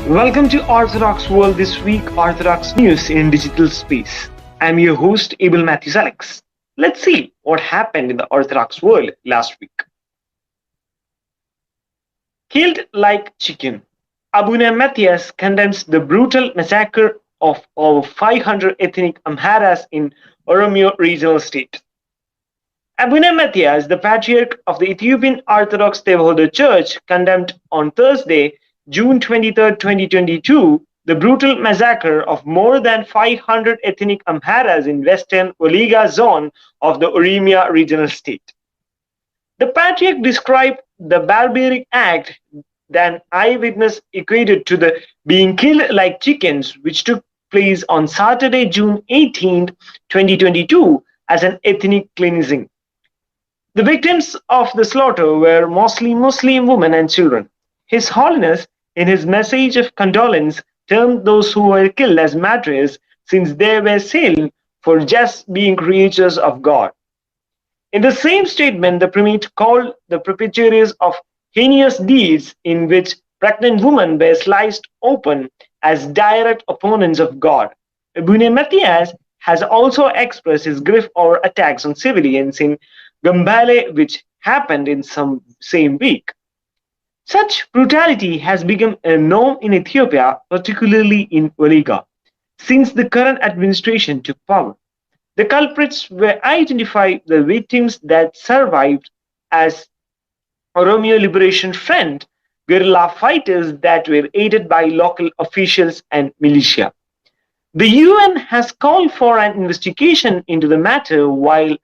Welcome to Orthodox World This Week, Orthodox News in Digital Space. I'm your host, Abel Matthews Alex. Let's see what happened in the Orthodox world last week. Killed like chicken. Abuna Matthias condemns the brutal massacre of over 500 ethnic Amharas in Oromia regional state. Abuna Matthias, the patriarch of the Ethiopian Orthodox Tewahedo Church, condemned on Thursday, June 23, 2022, the brutal massacre of more than 500 ethnic Amharas in western Woliga zone of the Oromia regional state. The patriarch described the barbaric act that an eyewitness equated to the being killed like chickens, which took place on Saturday, June 18, 2022, as an ethnic cleansing. The victims of the slaughter were mostly Muslim women and children. His Holiness, in his message of condolence, termed those who were killed as martyrs, since they were slain for just being creatures of God. In the same statement, the primate called the perpetrators of heinous deeds in which pregnant women were sliced open as direct opponents of God. Abuna Matthias has also expressed his grief over attacks on civilians in Gambale, which happened in some same week. Such brutality has become a norm in Ethiopia, particularly in Woliga, since the current administration took power. The culprits were identified, the victims that survived, as Oromia Liberation Front guerrilla fighters that were aided by local officials and militia. The UN has called for an investigation into the matter, while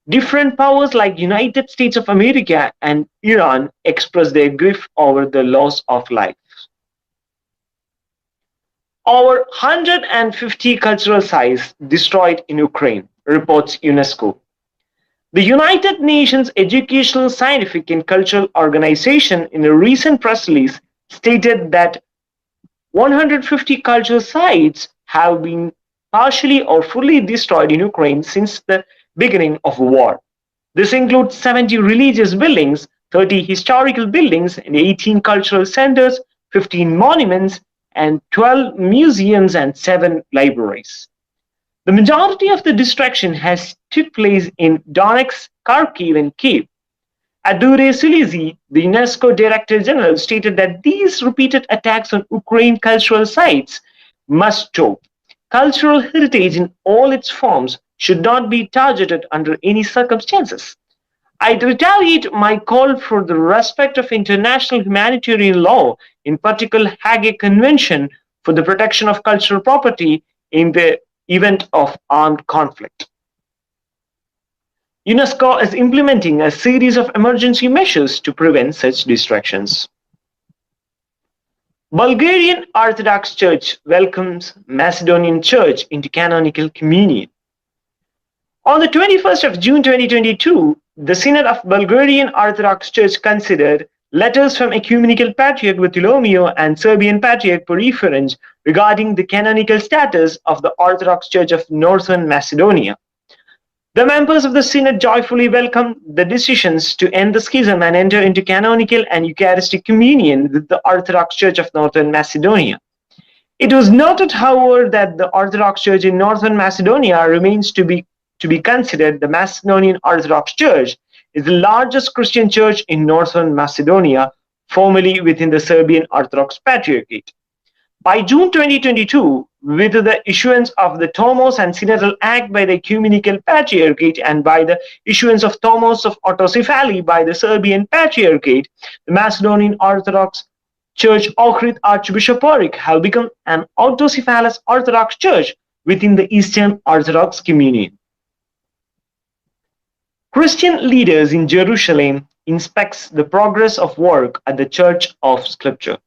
different powers like United States of America and Iran expressed their grief over the loss of life. Over 150 cultural sites destroyed in Ukraine, reports UNESCO. The United Nations Educational, Scientific and Cultural Organization, in a recent press release, stated that 150 cultural sites have been partially or fully destroyed in Ukraine since the beginning of war. This includes 70 religious buildings, 30 historical buildings, and 18 cultural centers, 15 monuments, and 12 museums and 7 libraries. The majority of the destruction has took place in Donetsk, Kharkiv, and Kiev. Adure Sulizi, the UNESCO Director General, stated that these repeated attacks on Ukraine cultural sites must stop. Cultural heritage in all its forms should not be targeted under any circumstances. I retaliate my call for the respect of international humanitarian law, in particular Hague Convention for the protection of cultural property in the event of armed conflict. UNESCO is implementing a series of emergency measures to prevent such distractions. Bulgarian Orthodox Church welcomes Macedonian Church into canonical communion. On the 21st of June 2022, the Synod of Bulgarian Orthodox Church considered letters from Ecumenical Patriarch Bartholomew and Serbian Patriarch Porphyrion regarding the canonical status of the Orthodox Church of Northern Macedonia. The members of the Synod joyfully welcomed the decisions to end the schism and enter into canonical and Eucharistic communion with the Orthodox Church of Northern Macedonia. It was noted, however, that the Orthodox Church in Northern Macedonia remains to be considered the Macedonian Orthodox Church is the largest Christian church in Northern Macedonia, formerly within the Serbian Orthodox Patriarchate. By June 2022, with the issuance of the Tomos and Synodal Act by the Ecumenical Patriarchate and by the issuance of Tomos of Autocephaly by the Serbian Patriarchate, the Macedonian Orthodox Church Ohrid Archbishopric have become an autocephalous Orthodox Church within the Eastern Orthodox Communion. Christian leaders in Jerusalem inspects the progress of work at the Church of Scripture.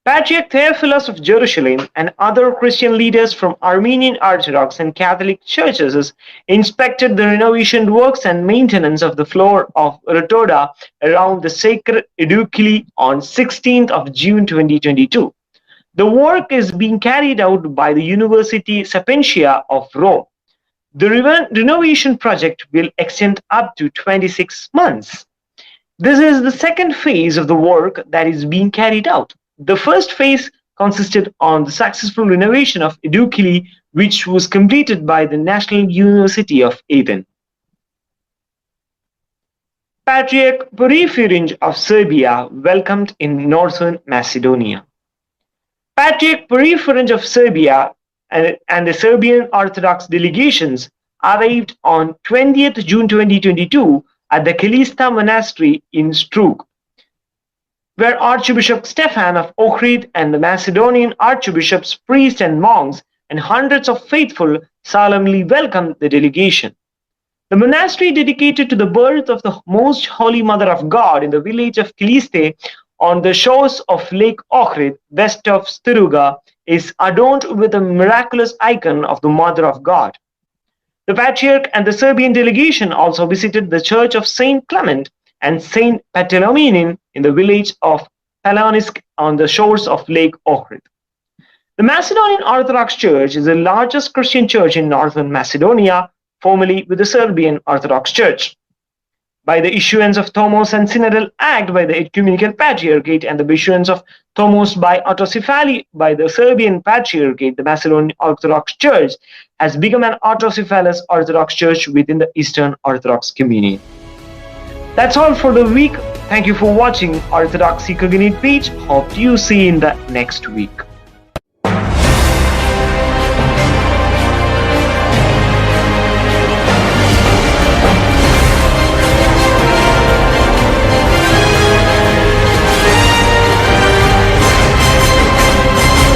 Patriarch Theophilus of Jerusalem and other Christian leaders from Armenian Orthodox and Catholic churches inspected the renovation works and maintenance of the floor of Rotoda around the Sacred Edukili on 16th of June 2022. The work is being carried out by the University Sapientia of Rome. The renovation project will extend up to 26 months. This is the second phase of the work that is being carried out. The first phase consisted on the successful renovation of Edukili, which was completed by the National University of Athens. Patriarch Porphyrinch of Serbia welcomed in northern Macedonia. Patriarch Porphyrinch of Serbia and the Serbian Orthodox delegations arrived on 20th June 2022 at the Kalista Monastery in Strug, where Archbishop Stefan of Ohrid and the Macedonian archbishops, priests and monks, and hundreds of faithful solemnly welcomed the delegation. The monastery, dedicated to the birth of the Most Holy Mother of God in the village of Kiliste on the shores of Lake Ohrid, west of Struga, is adorned with a miraculous icon of the Mother of God. The Patriarch and the Serbian delegation also visited the Church of Saint Clement and Saint Panteleimonin in the village of Palonisk on the shores of Lake Ohrid. The Macedonian Orthodox Church is the largest Christian church in northern Macedonia, formerly with the Serbian Orthodox Church. By the issuance of Thomos and Synodal Act by the Ecumenical Patriarchate and the issuance of Thomos by autocephaly by the Serbian Patriarchate, the Macedonian Orthodox Church has become an autocephalous Orthodox Church within the Eastern Orthodox community. That's all for the week. Thank you for watching Orthodoxy Cognate page. Hope you see you in the next week.